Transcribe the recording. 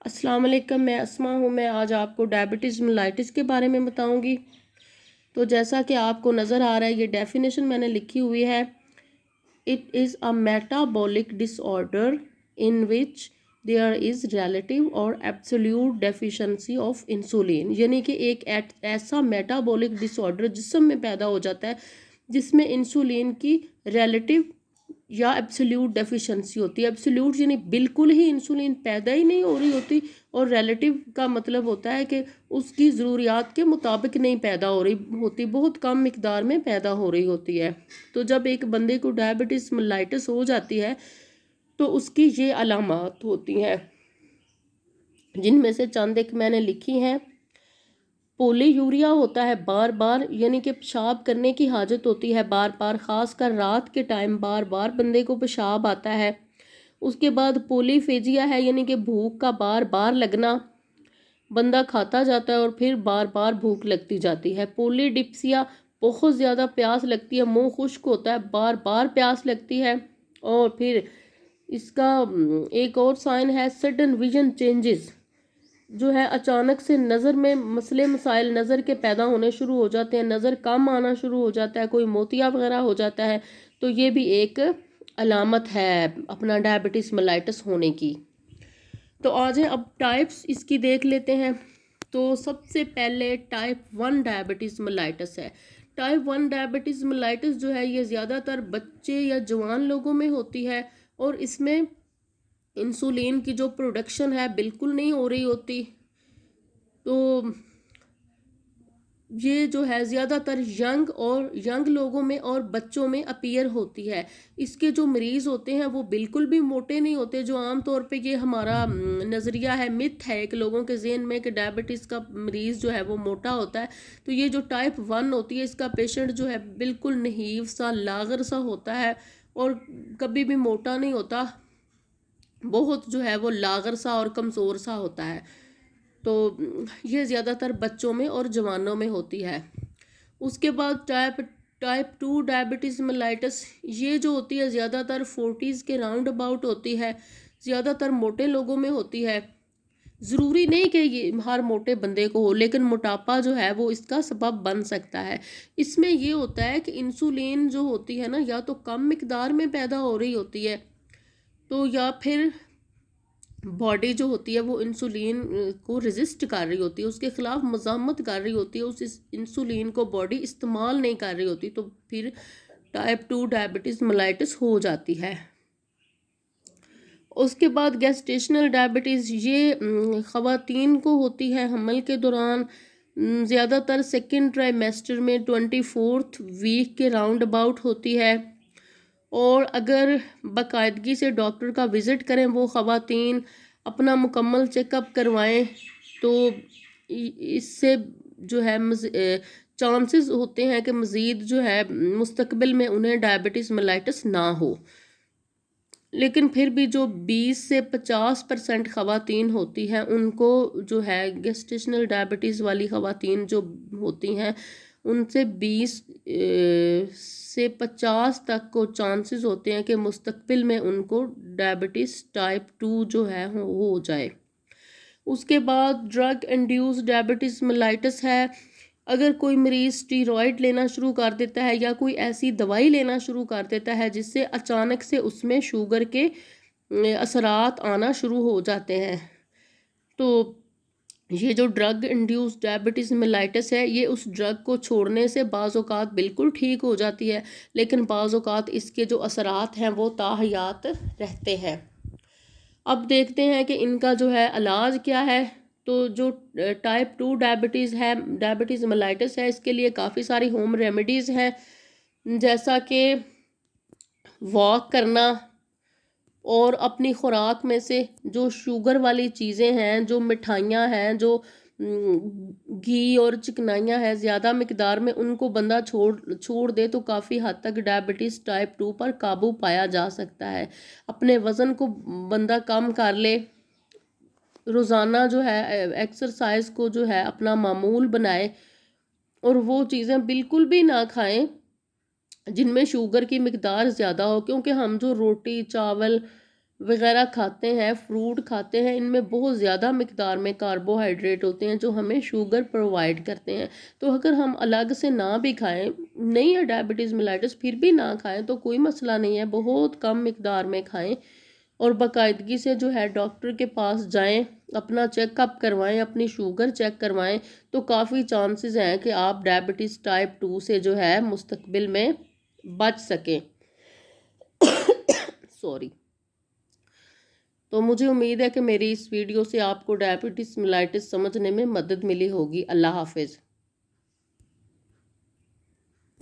अस्सलाम वालेकुम, मैं अस्मा हूँ। मैं आज आपको डायबिटीज़ मेलाइटिस के बारे में बताऊँगी। तो जैसा कि आपको नज़र आ रहा है, ये डेफिनेशन मैंने लिखी हुई है। It is a metabolic disorder in which there is relative or absolute deficiency of insulin. यानी कि एक ऐसा मेटाबॉलिक डिसऑर्डर जिस्म में पैदा हो जाता है जिसमें इंसुलिन की रिलेटिव या एब्सोल्यूट डेफिशिएंसी होती है। एब्सोल्यूट यानी बिल्कुल ही इंसुलिन पैदा ही नहीं हो रही होती, और रिलेटिव का मतलब होता है कि उसकी ज़रूरियात के मुताबिक नहीं पैदा हो रही होती, बहुत कम मिकदार में पैदा हो रही होती है। तो जब एक बंदे को डायबिटीज़ मेलाइटिस हो जाती है तो उसकी ये अलामात होती हैं, जिनमें से चंद एक मैंने लिखी हैं। पोलीयूरिया होता है बार बार, यानी कि पेशाब करने की हाजत होती है बार बार, ख़ासकर रात के टाइम बार बार बंदे को पेशाब आता है। उसके बाद पोलीफेजिया है, यानी कि भूख का बार बार लगना, बंदा खाता जाता है और फिर बार बार भूख लगती जाती है। पोलीडिप्सिया, बहुत ज़्यादा प्यास लगती है, मुंह खुश्क होता है, बार बार प्यास लगती है। और फिर इसका एक और साइन है सडन विजन चेंजेस, जो है अचानक से नज़र में मसले मसाइल नज़र के पैदा होने शुरू हो जाते हैं, नज़र कम आना शुरू हो जाता है, कोई मोतिया वगैरह हो जाता है। तो ये भी एक अलामत है अपना डायबिटीज़ मेलाइटिस होने की। तो आज अब टाइप्स इसकी देख लेते हैं। तो सबसे पहले टाइप 1 डायबिटीज़ मेलाइटिस है। टाइप 1 डायबिटीज़ मेलाइटिस जो है ये ज़्यादातर बच्चे या जवान लोगों में होती है, और इसमें इंसुलिन की जो प्रोडक्शन है बिल्कुल नहीं हो रही होती। तो ये जो है ज़्यादातर यंग लोगों में और बच्चों में अपीयर होती है। इसके जो मरीज़ होते हैं वो बिल्कुल भी मोटे नहीं होते, जो आम तौर पे ये हमारा नज़रिया है, मिथ है एक लोगों के ज़हन में कि डायबिटीज़ का मरीज़ जो है वो मोटा होता है। तो ये जो टाइप 1 होती है, इसका पेशेंट जो है बिल्कुल नहीव सा, लागर सा होता है, और कभी भी मोटा नहीं होता, बहुत जो है वो लागर सा और कमज़ोर सा होता है। तो ये ज़्यादातर बच्चों में और जवानों में होती है। उसके बाद टाइप 2 डायबिटीज़ मेलाइटिस, ये जो होती है ज़्यादातर 40s के राउंड अबाउट होती है, ज़्यादातर मोटे लोगों में होती है। ज़रूरी नहीं कि ये हर मोटे बंदे को हो, लेकिन मोटापा जो है वो इसका सबब बन सकता है। इसमें ये होता है कि इंसुलिन जो होती है ना, या तो कम मिकदार में पैदा हो रही होती है, तो या फिर बॉडी जो होती है वो इंसुलिन को रेजिस्ट कर रही होती है, उसके ख़िलाफ़ मज़ामत कर रही होती है, उस इंसुलिन को बॉडी इस्तेमाल नहीं कर रही होती, तो फिर टाइप 2 डायबिटीज़ मेलाइटिस हो जाती है। उसके बाद गेस्टेशनल डायबिटीज़, ये ख़वातीन को होती है हमल के दौरान, ज़्यादातर सेकेंड ट्राइमेस्टर में 24th वीक के राउंड अबाउट होती है। और अगर बाकायदगी से डॉक्टर का विज़िट करें वो ख़वातीन, अपना मुकम्मल चेकअप करवाएं, तो इससे जो है चांसेस होते हैं कि मज़ीद जो है मुस्तकबिल में उन्हें डायबिटीज़ मेलाइटिस ना हो। लेकिन फिर भी जो 20 से 50% ख़वातीन होती हैं, उनको जो है गेस्टेशनल डायबिटीज़ वाली ख़वातीन जो होती हैं, उनसे 20 से 50 तक को चांसेस होते हैं कि मुस्तकबिल में उनको डायबिटीज़ टाइप 2 जो है हो जाए। उसके बाद ड्रग इंड्यूस डायबिटीज़ मेलाइटिस है। अगर कोई मरीज़ स्टीरॉयड लेना शुरू कर देता है या कोई ऐसी दवाई लेना शुरू कर देता है जिससे अचानक से उसमें शुगर के असरात आना शुरू हो जाते हैं, तो ये जो ड्रग इंड्यूस डायबिटीज़ मेलाइटिस है, ये उस ड्रग को छोड़ने से बाज़ औक़ात बिल्कुल ठीक हो जाती है, लेकिन बाज़ औक़ात इसके जो असरात हैं वो ताहयात रहते हैं। अब देखते हैं कि इनका जो है इलाज क्या है। तो जो टाइप 2 डायबिटीज़ है, डायबिटीज़ मेलाइटिस है, इसके लिए काफ़ी सारी होम रेमेडीज़ हैं, जैसा कि वॉक करना, और अपनी खुराक में से जो शुगर वाली चीज़ें हैं, जो मिठाइयाँ हैं, जो घी और चिकनाइयाँ हैं ज़्यादा मिकदार में, उनको बंदा छोड़ दे तो काफ़ी हद तक डायबिटीज़ टाइप 2 पर काबू पाया जा सकता है। अपने वज़न को बंदा कम कर ले, रोज़ाना जो है एक्सरसाइज को जो है अपना मामूल बनाए, और वो चीज़ें बिल्कुल भी ना खाएं जिनमें शुगर की मिकदार ज़्यादा हो, क्योंकि हम जो रोटी चावल वगैरह खाते हैं, फ्रूट खाते हैं, इनमें बहुत ज़्यादा मिकदार में कार्बोहाइड्रेट होते हैं जो हमें शुगर प्रोवाइड करते हैं। तो अगर हम अलग से ना भी खाएं, नहीं है डायबिटीज़ मेलाइटिस, फिर भी ना खाएं तो कोई मसला नहीं है, बहुत कम मिकदार में खाएं और बाकायदगी से जो है डॉक्टर के पास जाएं, अपना चेकअप करवाएं, अपनी शुगर चेक करवाएं, तो काफ़ी चांसेस हैं कि आप डायबिटीज़ टाइप 2 से जो है मुस्तकबिल में बच सकें। सॉरी। तो मुझे उम्मीद है कि मेरी इस वीडियो से आपको डायबिटीज़ मेलाइटिस समझने में मदद मिली होगी। अल्लाह हाफिज़।